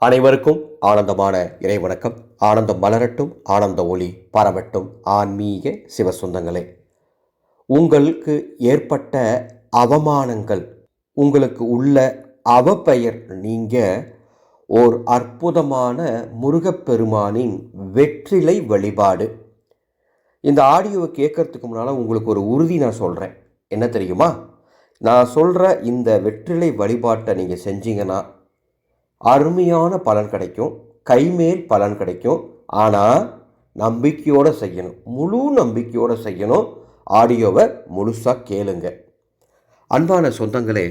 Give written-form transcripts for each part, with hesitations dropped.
அனைவருக்கும் ஆனந்தமான இறைவணக்கம். ஆனந்தம் மலரட்டும், ஆனந்த ஒளி பரவட்டும். ஆன்மீக சிவசொந்தங்களே, உங்களுக்கு ஏற்பட்ட அவமானங்கள், உங்களுக்கு உள்ள அவப்பெயர் நீங்க ஓர் அற்புதமான முருகப்பெருமானின் வெற்றிலை வழிபாடு. இந்த ஆடியோவை கேட்கறதுக்கு முன்னால் உங்களுக்கு ஒரு உறுதி நான் சொல்கிறேன். என்ன தெரியுமா? நான் சொல்கிற இந்த வெற்றிலை வழிபாட்டை நீங்கள் செஞ்சீங்கன்னா அருமையான பலன் கிடைக்கும், கைமேல் பலன் கிடைக்கும். ஆனால் நம்பிக்கையோடு செய்யணும், முழு நம்பிக்கையோடு செய்யணும். ஆடியோவை முழுசாக கேளுங்க. அன்பான சொந்தங்களே,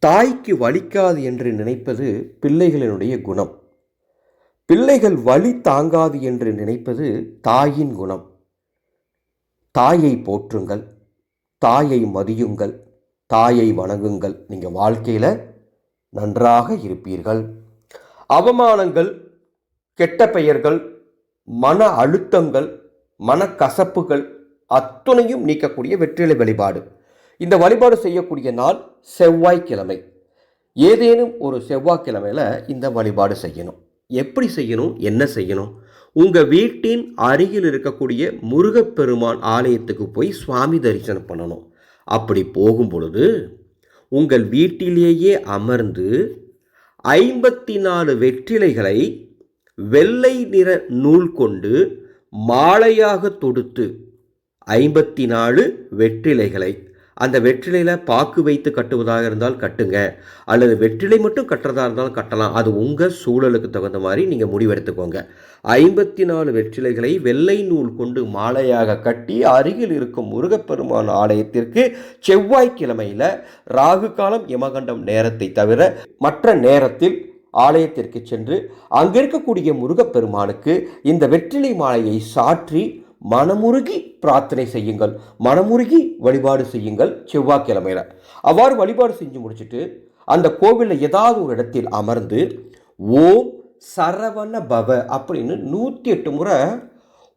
தாய்க்கு வலிக்காது என்று நினைப்பது பிள்ளைகளினுடைய குணம். பிள்ளைகள் வலி தாங்காது என்று நினைப்பது தாயின் குணம். தாயை போற்றுங்கள், தாயை மதியுங்கள், தாயை வணங்குங்கள். நீங்கள் வாழ்க்கையில் நன்றாக இருப்பீர்கள். அவமானங்கள், கெட்ட பெயர்கள், மன அழுத்தங்கள், மனக்கசப்புகள் அத்துணையும் நீக்கக்கூடிய வெற்றிலை வழிபாடு. இந்த வழிபாடு செய்யக்கூடிய நாள் செவ்வாய்க்கிழமை. ஏதேனும் ஒரு செவ்வாய்க்கிழமையில் இந்த வழிபாடு செய்யணும். எப்படி செய்யணும், என்ன செய்யணும்? உங்கள் வீட்டின் அருகில் இருக்கக்கூடிய முருகப்பெருமான் ஆலயத்துக்கு போய் சுவாமி தரிசனம் பண்ணணும். அப்படி போகும் பொழுது உங்கள் வீட்டிலேயே அமர்ந்து 54 வெற்றிலைகளை வெள்ளை நிற நூல் கொண்டு மாலையாக தொடுத்து 54 வெற்றிலைகளை, அந்த வெற்றிலையில் பாக்கு வைத்து கட்டுவதாக இருந்தால் கட்டுங்க, அல்லது வெற்றிலை மட்டும் கட்டுறதா இருந்தாலும் கட்டலாம். அது உங்கள் சூழலுக்கு தகுந்த மாதிரி நீங்கள் முடிவெடுத்துக்கோங்க. 54 வெற்றிலைகளை வெள்ளை நூல் கொண்டு மாலையாக கட்டி அருகில் இருக்கும் முருகப்பெருமான் ஆலயத்திற்கு செவ்வாய்க்கிழமையில் ராகு காலம் யமகண்டம் நேரத்தை தவிர மற்ற நேரத்தில் ஆலயத்திற்கு சென்று அங்கே இருக்கக்கூடிய முருகப்பெருமானுக்கு இந்த வெற்றிலை மாலையை சாற்றி மனமுருகி பிரார்த்தனை செய்யுங்கள், மனமுருகி வழிபாடு செய்யுங்கள். செவ்வாய்க்கிழமையில் அவ்வாறு வழிபாடு செஞ்சு முடிச்சுட்டு அந்த கோவிலில் ஏதாவது ஒரு இடத்தில் அமர்ந்து ஓம் சரவண பவ அப்படின்னு 108 முறை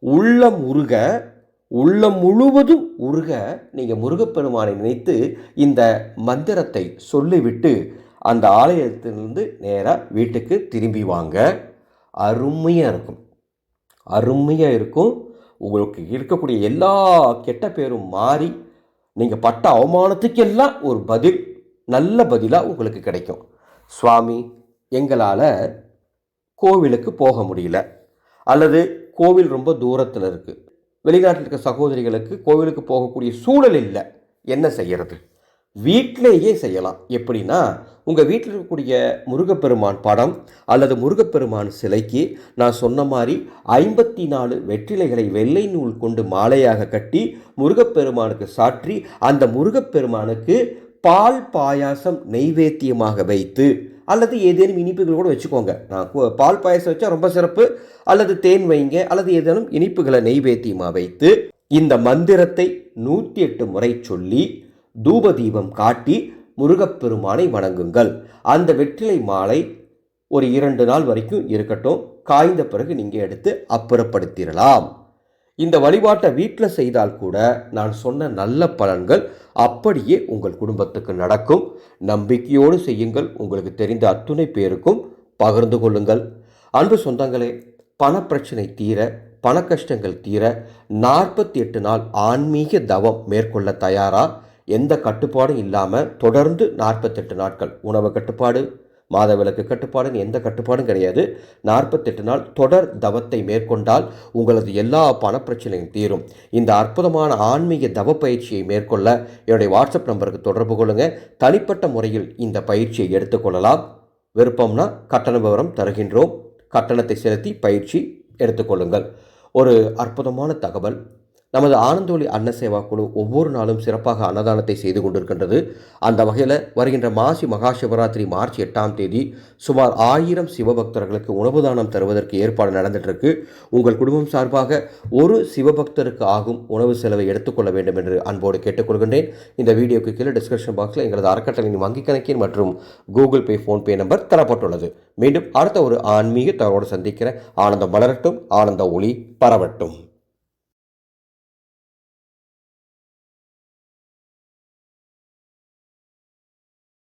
உள்ளம் உருக, உள்ளம் முழுவதும் உருக நீங்கள் முருகப்பெருமானை நினைத்து இந்த மந்திரத்தை சொல்லிவிட்டு அந்த ஆலயத்திலிருந்து நேராக வீட்டுக்கு திரும்பி வாங்க. அருமையாக இருக்கும், அருமையாக இருக்கும். உங்களுக்கு இருக்கக்கூடிய எல்லா கெட்ட பேரும் மாறி நீங்கள் பட்ட அவமானத்துக்கெல்லாம் ஒரு பதில், நல்ல பதிலாக உங்களுக்கு கிடைக்கும். சுவாமி, எங்களால் கோவிலுக்கு போக முடியல, அல்லது கோவில் ரொம்ப தூரத்தில் இருக்குது, வெளிநாட்டில் இருக்க சகோதரிகளுக்கு கோவிலுக்கு போகக்கூடிய சூழல் இல்லை, என்ன செய்கிறது? வீட்டிலேயே செய்யலாம். எப்படின்னா, உங்கள் வீட்டில் இருக்கக்கூடிய முருகப்பெருமான் படம் அல்லது முருகப்பெருமான் சிலைக்கு நான் சொன்ன மாதிரி 54 வெற்றிலைகளை வெள்ளை நூல் கொண்டு மாலையாக கட்டி முருகப்பெருமானுக்கு சாற்றி அந்த முருகப்பெருமானுக்கு பால் பாயாசம் நெய்வேத்தியமாக வைத்து, அல்லது ஏதேனும் இனிப்புகள் கூட வச்சுக்கோங்க. நான் பால் பாயாசம் வச்சா ரொம்ப சிறப்பு, அல்லது தேன் வைங்க, அல்லது ஏதேனும் இனிப்புகளை நெய்வேத்தியமாக வைத்து இந்த மந்திரத்தை 108 முறை சொல்லி தூபதீபம் காட்டி முருகப்பெருமானை வணங்குங்கள். அந்த வெற்றிலை மாலை ஒரு 2 நாள் வரைக்கும் இருக்கட்டும். காய்ந்த பிறகு நீங்கள் எடுத்து அப்புறப்படுத்திடலாம். இந்த வழிபாட்டை வீட்டில் செய்தால் கூட நான் சொன்ன நல்ல பலன்கள் அப்படியே உங்கள் குடும்பத்துக்கு நடக்கும். நம்பிக்கையோடு செய்யுங்கள். உங்களுக்கு தெரிந்த அத்துணை பேருக்கும் பகிர்ந்து கொள்ளுங்கள். அன்பு சொந்தங்களே, பணப்பிரச்சனை தீர, பண கஷ்டங்கள் தீர 48 நாள் ஆன்மீக தவம் மேற்கொள்ள தயாரா? எந்த கட்டுப்பாடும் இல்லாமல் தொடர்ந்து 48 நாட்கள் உணவு கட்டுப்பாடு, மாதவிலக்கு கட்டுப்பாடுன்னு எந்த கட்டுப்பாடும் கிடையாது. 48 நாள் தொடர் தவத்தை மேற்கொண்டால் உங்களது எல்லா பணப்பிரச்சனையும் தீரும். இந்த அற்புதமான ஆன்மீக தவ பயிற்சியை மேற்கொள்ள என்னுடைய வாட்ஸ்அப் நம்பருக்கு தொடர்பு கொள்ளுங்கள். தனிப்பட்ட முறையில் இந்த பயிற்சியை எடுத்துக்கொள்ளலாம். விருப்பம்னா கட்டண விவரம் தருகின்றோம். கட்டணத்தை செலுத்தி பயிற்சி எடுத்துக்கொள்ளுங்கள். ஒரு அற்புதமான தகவல், நமது ஆனந்தோலி அன்ன சேவா குழு ஒவ்வொரு நாளும் சிறப்பாக அன்னதானத்தை செய்து கொண்டிருக்கின்றது. அந்த வகையில் வருகின்ற மாசி மகா சிவராத்திரி மார்ச் 8ஆம் தேதி சுமார் 1000 சிவபக்தர்களுக்கு உணவு தானம் தருவதற்கு ஏற்பாடு நடந்துகிட்ருக்கு. உங்கள் குடும்பம் சார்பாக ஒரு சிவபக்தருக்கு ஆகும் உணவு செலவை எடுத்துக்கொள்ள வேண்டும் என்று அன்போடு கேட்டுக்கொள்கின்றேன். இந்த வீடியோக்கு கீழே டிஸ்கிரிப்ஷன் பாக்ஸில் எங்களது அறக்கட்டளையின் வங்கி கணக்கின் மற்றும் கூகுள் பே, ஃபோன்பே நம்பர் தரப்பட்டுள்ளது. மீண்டும் அடுத்த ஒரு ஆன்மீக தகவலோடு சந்திக்கிறேன். ஆனந்தம் மலரட்டும், ஆனந்த ஒளி பரவட்டும்.